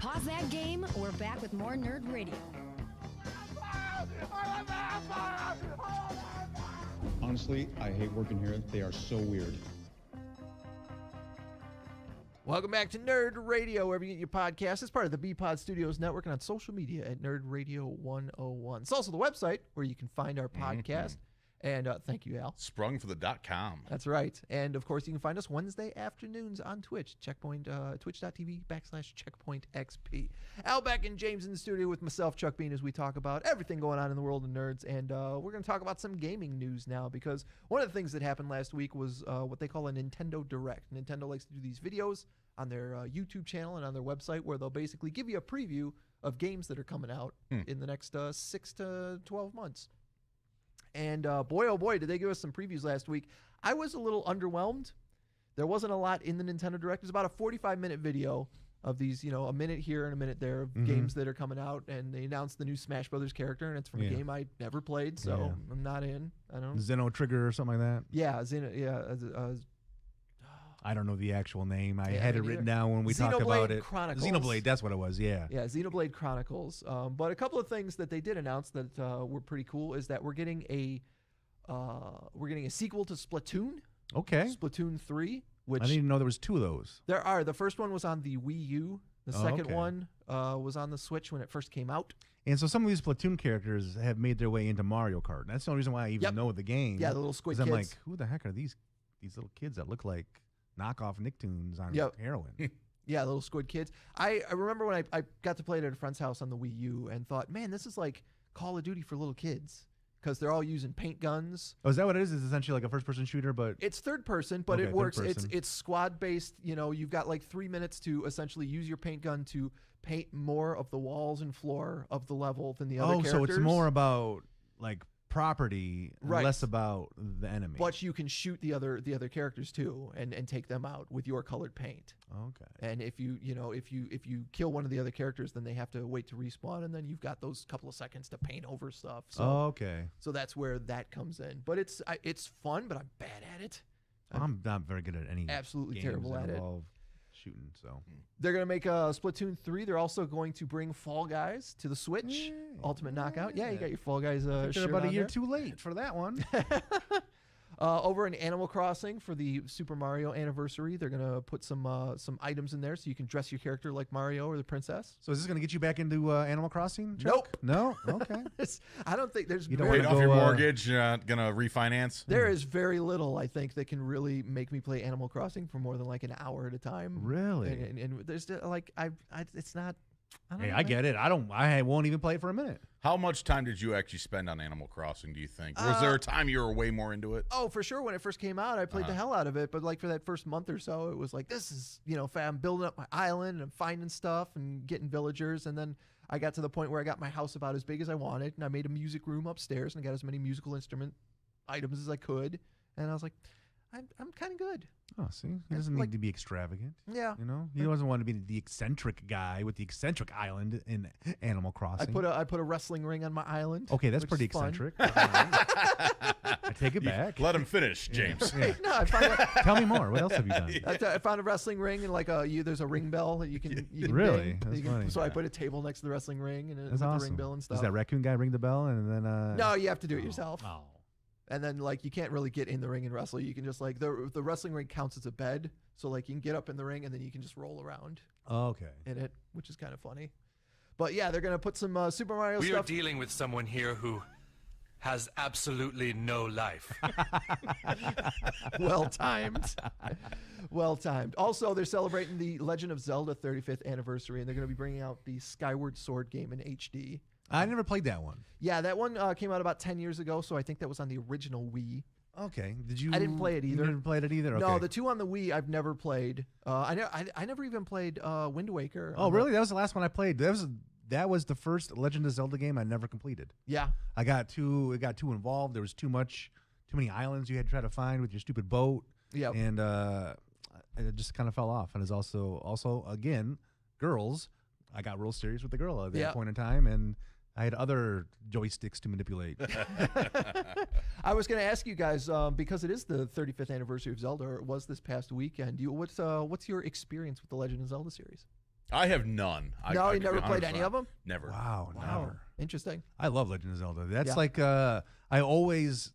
Pause that game. We're back with more Nerd Radio. Honestly, I hate working here. They are so weird. Welcome back to Nerd Radio, wherever you get your podcast. It's part of the B-Pod Studios Network and on social media at Nerd Radio 101. It's also the website where you can find our podcast. And thank you, Al. Sprung for the .com. That's right. And, of course, you can find us Wednesday afternoons on Twitch, twitch.tv/CheckpointXP. Al Beck and James in the studio with myself, Chuck Bean, as we talk about everything going on in the world of nerds. And we're going to talk about some gaming news now, because one of the things that happened last week was what they call a Nintendo Direct. Nintendo likes to do these videos on their YouTube channel and on their website where they'll basically give you a preview of games that are coming out in the next 6 to 12 months. And boy, oh boy, did they give us some previews last week. I was a little underwhelmed. There wasn't a lot in the Nintendo Direct. It was about a 45-minute video of these, a minute here and a minute there of games that are coming out. And they announced the new Smash Brothers character, and it's from a game I never played, so I'm not in. I don't. Xeno Trigger or something like that? Yeah, Xeno, yeah. I don't know the actual name. I had it written down when we talked Xenoblade about it. Chronicles. Xenoblade, that's what it was, yeah. Yeah, Xenoblade Chronicles. But a couple of things that they did announce that were pretty cool is that we're getting a sequel to Splatoon. Okay. Splatoon 3. Which I didn't even know there was two of those. There are. The first one was on the Wii U. The second one was on the Switch when it first came out. And so some of these Splatoon characters have made their way into Mario Kart. And that's the only reason why I even know the game. Yeah, the little squid kids. I'm like, who the heck are these little kids that look like knockoff Nicktoons on heroin? Yeah, little squid kids. I remember when I got to play it at a friend's house on the Wii U and thought, man, this is like Call of Duty for little kids. Because they're all using paint guns. Oh, is that what it is? It's essentially like a first-person shooter, but it's third person, but it works. It's squad-based. You've got like 3 minutes to essentially use your paint gun to paint more of the walls and floor of the level than the other characters. Oh, so it's more about like property, right, less about the enemy. But you can shoot the other characters too, and take them out with your colored paint. Okay. And if you kill one of the other characters, then they have to wait to respawn, and then you've got those couple of seconds to paint over stuff. So, okay. So that's where that comes in. But it's fun, but I'm bad at it. I'm not very good at any. Absolutely games terrible that at it. involve shooting. So they're gonna make a Splatoon 3. They're also going to bring Fall Guys to the Switch. Ultimate Knockout. Yeah, you got your Fall Guys. They're about a year too late for that one. Over in Animal Crossing for the Super Mario anniversary, they're gonna put some items in there so you can dress your character like Mario or the princess. So is this gonna get you back into Animal Crossing, Chuck? Nope. No. Okay. I don't think there's. You don't Paid off your mortgage. You're not gonna refinance. There is very little, I think, that can really make me play Animal Crossing for more than like an hour at a time. Really? And there's like it's not. I get it. I won't even play it for a minute. How much time did you actually spend on Animal Crossing, do you think? Was there a time you were way more into it? Oh, for sure. When it first came out, I played the hell out of it. But like for that first month or so, it was like, this is, I'm building up my island and I'm finding stuff and getting villagers. And then I got to the point where I got my house about as big as I wanted. And I made a music room upstairs and I got as many musical instrument items as I could. And I was like, I'm kind of good. Oh, see? He doesn't need to be extravagant. Yeah. He doesn't want to be the eccentric guy with the eccentric island in Animal Crossing. I put a wrestling ring on my island. Okay, that's pretty eccentric. I take it back. Let him finish, James. Yeah. No, I found Tell me more. What else have you done? I found a wrestling ring and like there's a ring bell that you can really? ding. That's funny. So I put a table next to the wrestling ring and with awesome. the ring bell and stuff. Does that raccoon guy ring the bell and then? No, you have to do it yourself. Oh. And then, like, you can't really get in the ring and wrestle. You can just, like, the wrestling ring counts as a bed. So, like, you can get up in the ring, and then you can just roll around in it, which is kind of funny. But, yeah, they're going to put some Super Mario stuff. We are dealing with someone here who has absolutely no life. Well timed. Well timed. Also, they're celebrating the Legend of Zelda 35th anniversary, and they're going to be bringing out the Skyward Sword game in HD. I never played that one. Yeah, that one came out about 10 years ago, so I think that was on the original Wii. Okay. Did you? I didn't play it either. You never played it either? Okay. No, the two on the Wii I've never played. I never even played Wind Waker. Oh, really? That was the last one I played. That was the first Legend of Zelda game I never completed. Yeah. It got too involved. There was too many islands you had to try to find with your stupid boat. Yeah. And it just kind of fell off. And it's also again, girls. I got real serious with the girl at that point in time, and I had other joysticks to manipulate. I was going to ask you guys, because it is the 35th anniversary of Zelda, or it was this past weekend. What's your experience with the Legend of Zelda series? I have none. No, you never played any of them? Never. Wow, never. Interesting. I love Legend of Zelda. That's Yeah. like I always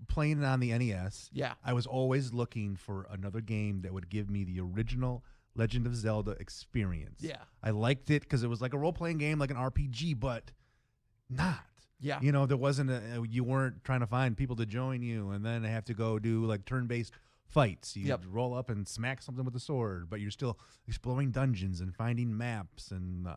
playing it on the NES. Yeah. I was always looking for another game that would give me the original Legend of Zelda experience. Yeah. I liked it because it was like a role playing game, like an RPG, but not. Yeah. You know, there wasn't you weren't trying to find people to join you and then have to go do like turn-based fights. You Yep. roll up and smack something with a sword, but you're still exploring dungeons and finding maps and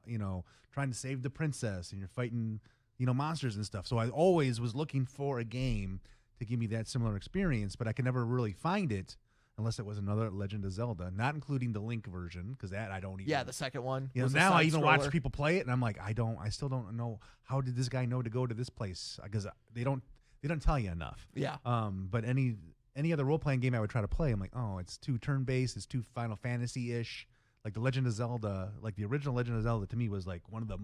trying to save the princess, and you're fighting monsters and stuff. So I always was looking for a game to give me that similar experience, but I could never really find it unless it was another Legend of Zelda, not including the Link version, because that I don't even. Yeah, the second one. You know, was a now I even watch side-scroller. people play it, and I'm like, I still don't know, how did this guy know to go to this place? Because they don't tell you enough. Yeah. But any other role playing game I would try to play, I'm like, oh, it's too turn based, it's too Final Fantasy ish. Like the Legend of Zelda, like the original Legend of Zelda, to me was like one of the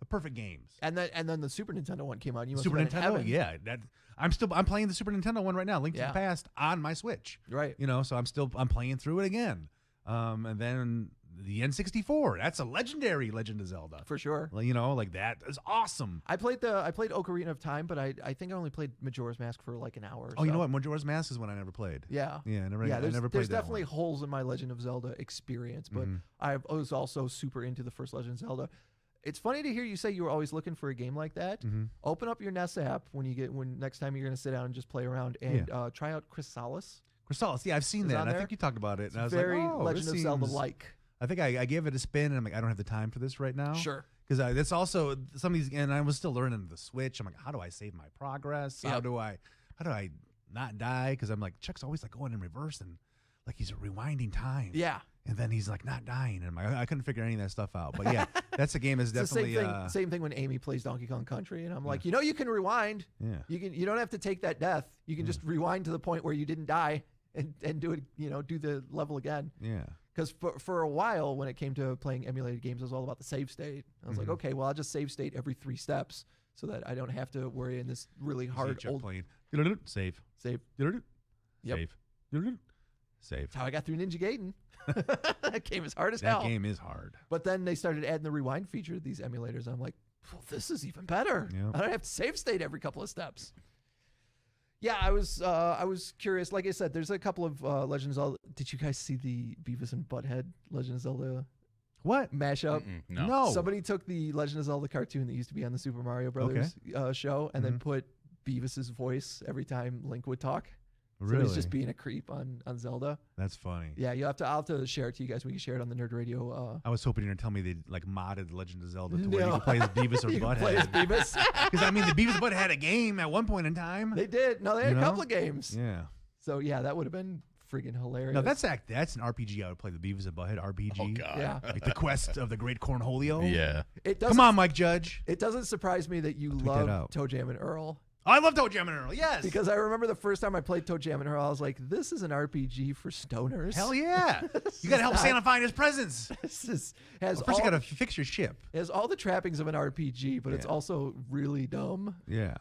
perfect games. And then the Super Nintendo one came out. You must Super have been in Nintendo, heaven. yeah. I'm playing the Super Nintendo one right now, Link to Yeah. the Past, on my Switch. Right. So I'm playing through it again. And then the N64, that's a legendary Legend of Zelda. For sure. Well, like that is awesome. I played Ocarina of Time, but I think I only played Majora's Mask for like an hour or Oh, you so. know what? Majora's Mask is one I never played. Yeah. Yeah, I never There's played that definitely one. holes in my Legend of Zelda experience, but I was also super into the first Legend of Zelda. It's funny to hear you say you were always looking for a game like that. Open up your NES app when next time you're going to sit down and just play around and try out Chrysalis. Chrysalis, yeah, I've seen Is that. on And I there? think you talked about it. It's And I was very like, oh, Legend this of Zelda seems- like. I think I gave it a spin, and I'm like, I don't have the time for this right now. Sure. Because that's also some of these, and I was still learning the Switch. I'm like, how do I save my progress? How Yep. do I not die? Because I'm like, Chuck's always like going in reverse and like he's rewinding time. Yeah. And then he's like not dying, and I'm like, I couldn't figure any of that stuff out. But yeah, that's a game is It's the definitely same thing when Amy plays Donkey Kong Country, and I'm like, you can rewind. Yeah. You don't have to take that death. You can just rewind to the point where you didn't die and do it. Do the level again. Yeah. Because for a while, when it came to playing emulated games, it was all about the save state. I was like, okay, well, I'll just save state every 3 steps so that I don't have to worry in this really hard Chuck old playing. Save. save. Yep. Yep. Save. Save. That's how I got through Ninja Gaiden. That game is hard as That hell. game is hard. But then they started adding the rewind feature to these emulators. I'm like, well, this is even better. Yep. I don't have to save state every couple of steps. Yeah, I was curious. Like I said, there's a couple of Legend of Zelda. Did you guys see the Beavis and Butthead Legend of Zelda What? mashup? No. Somebody took the Legend of Zelda cartoon that used to be on the Super Mario Brothers show and then put Beavis's voice every time Link would talk. So Really? he's just being a creep on Zelda. That's funny. Yeah, I'll have to share it to you guys. We can share it on the Nerd Radio. I was hoping you were going to tell me they like modded Legend of Zelda to where you No. could play as Beavis or You can play as Butthead. Beavis. Because I mean, the Beavis and Butthead had a game at one point in time. They did. No, they had You a know? couple of games. Yeah. So yeah, that would have been friggin' hilarious. No, that's an RPG. I would play the Beavis and Butthead RPG. Oh God. Yeah. Like the quest of the Great Cornholio. Yeah. It doesn't, Come on, Mike Judge. It doesn't surprise me that you tweet that love out. Toe Jam and Earl. Oh, I love Toe Jam and Earl. Yes. Because I remember the first time I played Toe Jam and Earl, I was like, this is an RPG for stoners. Hell yeah. You got to help not- Santa find his presents. This has Well, first, all, you got to fix your ship. it has all the trappings of an RPG, but it's Yeah. also really dumb. Yeah.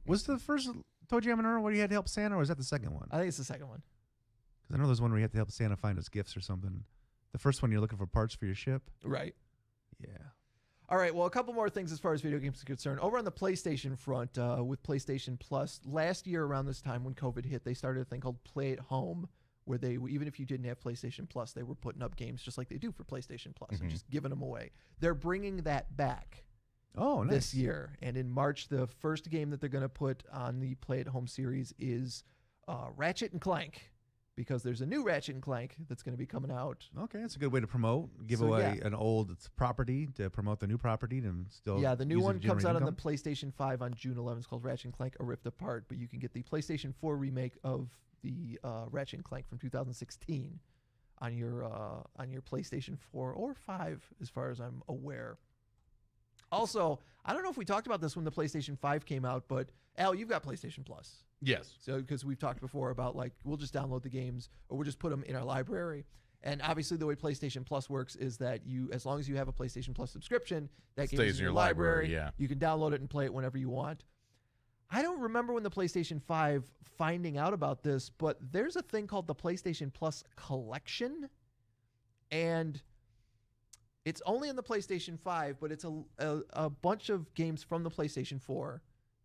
Was the first Toe Jam and Earl where you had to help Santa, or was that the second one? I think it's the second one. Because I know there's one where you had to help Santa find his gifts or something. The first one, you're looking for parts for your ship. Right. Yeah. All right, well, a couple more things as far as video games are concerned. Over on the PlayStation front, with PlayStation Plus, last year around this time when COVID hit, they started a thing called Play at Home, where they, even if you didn't have PlayStation Plus, they were putting up games just like they do for PlayStation Plus and just giving them away. They're bringing that back Oh, nice. this year. And in March, the first game that they're going to put on the Play at Home series is Ratchet and Clank, because there's a new Ratchet and Clank that's going to be coming out. Okay, that's a good way to promote. Give So, away yeah. an old property to promote the new property and still. Yeah, the new use it one to comes generate out on the income. PlayStation 5 on June 11th. It's called Ratchet and Clank: A Rift Apart, but you can get the PlayStation 4 remake of the Ratchet and Clank from 2016 on your PlayStation 4 or 5, as far as I'm aware. Also, I don't know if we talked about this when the PlayStation 5 came out, but Al, you've got PlayStation Plus. Yes. So, because we've talked before about like, we'll just download the games or we'll just put them in our library. And obviously the way PlayStation Plus works is that as long as you have a PlayStation Plus subscription, that game Stays is in in your your library. library, yeah. You can download it and play it whenever you want. I don't remember when the PlayStation 5 finding out about this, but there's a thing called the PlayStation Plus Collection. And It's only in the PlayStation 5, but it's a bunch of games from the PlayStation 4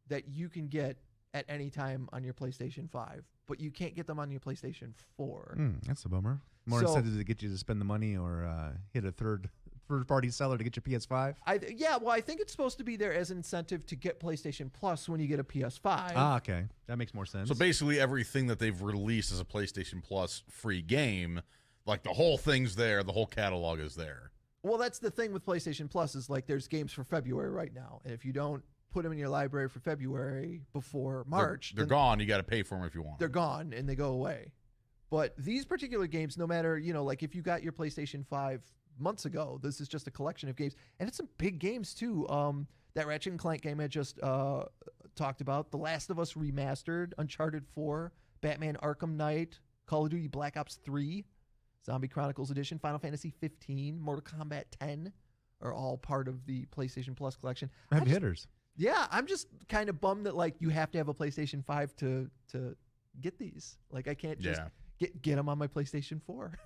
that you can get at any time on your PlayStation 5, but you can't get them on your PlayStation 4. That's a bummer. More So- incentive to get you to spend the money or hit a third-party seller to get your PS5. I think it's supposed to be there as an incentive to get PlayStation Plus when you get a PS5. Ah, okay. That makes more sense. So basically, everything that they've released as a PlayStation Plus free game, like the whole thing's there, the whole catalog is there. Well, that's the thing with PlayStation Plus is like there's games for February right now, and if you don't put them in your library for February before March, They're then gone. You got to pay for them if you want. they're gone and they go away. But these particular games, no matter, like if you got your PlayStation 5 months ago, this is just a collection of games, and it's some big games too. That Ratchet and Clank game I just talked about, The Last of Us Remastered, Uncharted 4, Batman Arkham Knight, Call of Duty Black Ops 3, Zombie Chronicles Edition, Final Fantasy 15, Mortal Kombat 10 are all part of the PlayStation Plus collection. Heavy hitters. Yeah, I'm just kind of bummed that like you have to have a PlayStation 5 to get these. Like I can't just get them on my PlayStation 4.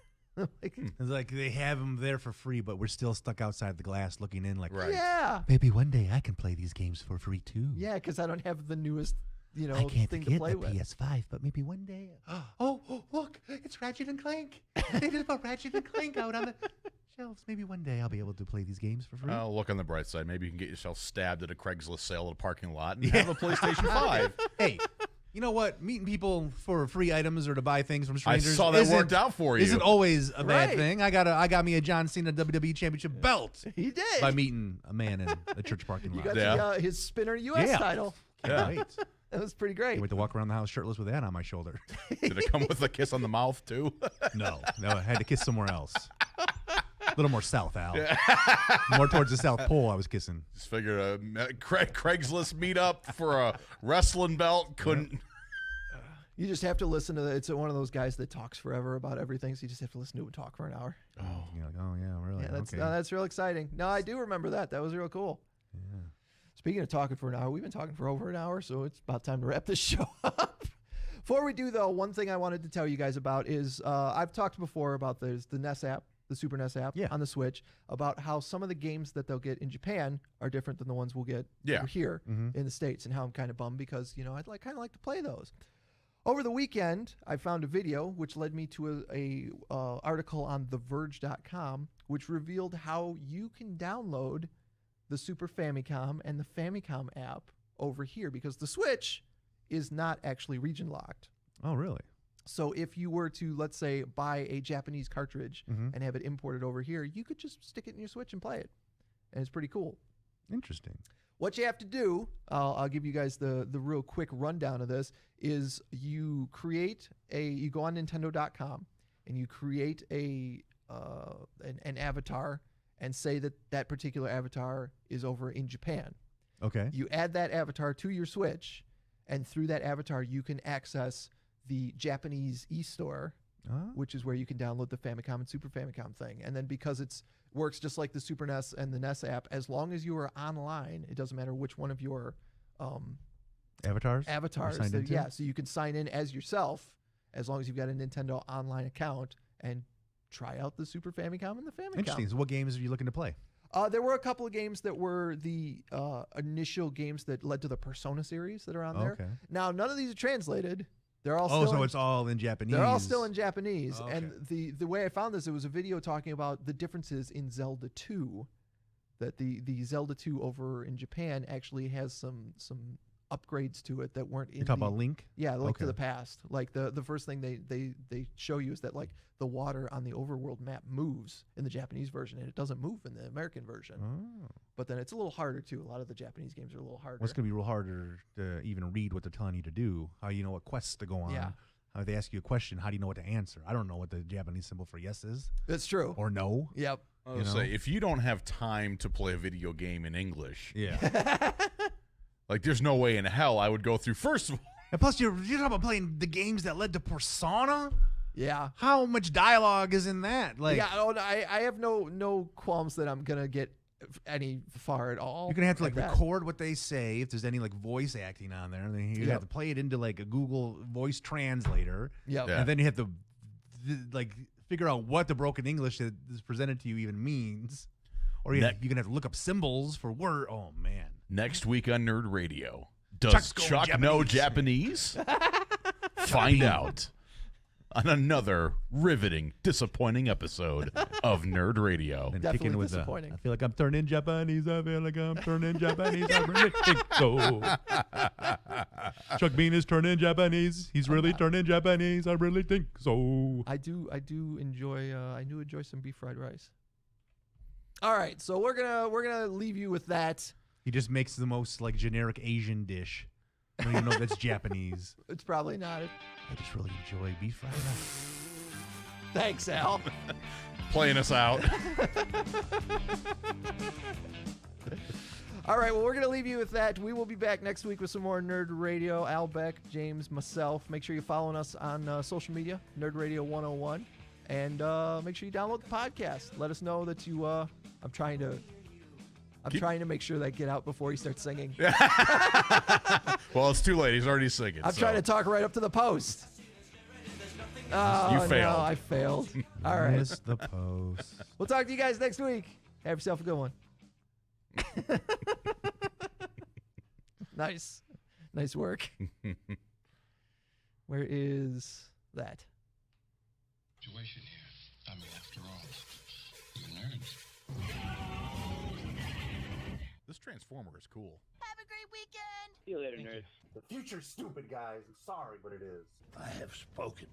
It's like they have them there for free, but we're still stuck outside the glass looking in like, Right. Yeah. maybe one day I can play these games for free too. Yeah, because I don't have the newest, I can't thing to get play the with. PS5, but maybe one day. Oh, look, it's Ratchet and Clank. They just put Ratchet and Clank out on the shelves. Maybe one day I'll be able to play these games for free. Oh, look on the bright side. Maybe you can get yourself stabbed at a Craigslist sale at a parking lot and have a PlayStation 5. Hey, you know what? Meeting people for free items or to buy things from I strangers saw that isn't- worked out for you. Isn't always a bad Right. thing. I got me a John Cena WWE Championship belt He did. by meeting a man in a church parking you lot. got his Spinner US Yeah. title. Yeah. Right. That was pretty I great. went to walk around the house shirtless with that on my shoulder. Did it come with a kiss on the mouth, too? No, I had to kiss somewhere else. A little more south, Al. More towards the South Pole I was kissing. Just figured a Craigslist meetup for a wrestling belt couldn't. You just have to listen to it's one of those guys that talks forever about everything, so you just have to listen to him talk for an hour. You're like, oh, yeah, really? Yeah, that's okay. that's real exciting. No, I do remember that. That was real cool. Yeah. Speaking of talking for an hour, we've been talking for over an hour, so it's about time to wrap this show up. Before we do, though, one thing I wanted to tell you guys about is I've talked before about the NES app, the Super NES app on the Switch, about how some of the games that they'll get in Japan are different than the ones we'll get over here in the States, and how I'm kind of bummed because, I'd kind of like to play those. Over the weekend, I found a video which led me to a article on TheVerge.com, which revealed how you can download the Super Famicom and the Famicom app over here, because the Switch is not actually region locked. Oh, really? So if you were to, let's say, buy a Japanese cartridge and have it imported over here, you could just stick it in your Switch and play it. And it's pretty cool. Interesting. What you have to do, I'll give you guys the real quick rundown of this, is you go on Nintendo.com and you create an avatar and say that particular avatar is over in Japan. Okay. You add that avatar to your Switch, and through that avatar, you can access the Japanese e-store, which is where you can download the Famicom and Super Famicom thing. And then because it works just like the Super NES and the NES app, as long as you are online, it doesn't matter which one of your Avatars? avatars. So you can sign in as yourself as long as you've got a Nintendo online account and try out the Super Famicom and the Famicom. Interesting. So what games are you looking to play? There were a couple of games that were the initial games that led to the Persona series that are on there. Okay. Now, none of these are translated. They're all Oh, still so it's all in Japanese. they're all still in Japanese. Okay. And the way I found this, it was a video talking about the differences in Zelda 2, that the Zelda 2 over in Japan actually has some upgrades to it that weren't in You talk about Link? yeah, Link to Okay. the Past. Like the first thing they show you is that like the water on the overworld map moves in the Japanese version, and it doesn't move in the American version. Oh. But then it's a little harder too. A lot of the Japanese games are a little harder. Well, it's going to be real harder to even read what they're telling you to do, how you know what quests to go on. Yeah. How they ask you a question, how do you know what to answer? I don't know what the Japanese symbol for yes is It's true. or no. Yep. I was gonna say, if you don't have time to play a video game in English, Yeah. like there's no way in hell I would go through. First of all, And plus, you're talking about playing the games that led to Persona? Yeah. How much dialogue is in that? Like, Yeah. I have no qualms that I'm gonna get any far at all. you're going to have to like that. record what they say if there's any like voice acting on there. And then you Yep. have to play it into like a Google voice translator. Yep. Yeah. And then you have to like figure out what the broken English that is presented to you even means. Or you're going to have to look up symbols for word. Oh, man. Next week on Nerd Radio, does Chuck know Japanese? Find out on another riveting, disappointing episode of Nerd Radio. And Definitely kicking with disappointing. I feel like I'm turning Japanese. I feel like I'm turning Japanese. I really think so. Chuck Bean is turning Japanese. He's really turning Japanese. I really think so. I do enjoy some beef fried rice. All right, so we're gonna leave you with that. He just makes the most like generic Asian dish. I don't even know if that's Japanese. It's probably not. I just really enjoy beef fried rice. Thanks, Al. Playing us out. All right, well, we're going to leave you with that. We will be back next week with some more Nerd Radio. Al, Beck, James, myself. Make sure you're following us on social media, Nerd Radio 101. And make sure you download the podcast. Let us know that you, I'm trying to make sure that get out before he starts singing. Well, it's too late. He's already singing. I'm trying to talk right up to the post. Oh, You failed. No, I failed. All right. Miss the post. We'll talk to you guys next week. Have yourself a good one. Nice. Nice work. Where is that? Situation here. I mean, after all, we're nerds. This Transformer is cool. Have a great weekend. See you later, nerds. The future's stupid, guys. I'm sorry, but it is. I have spoken.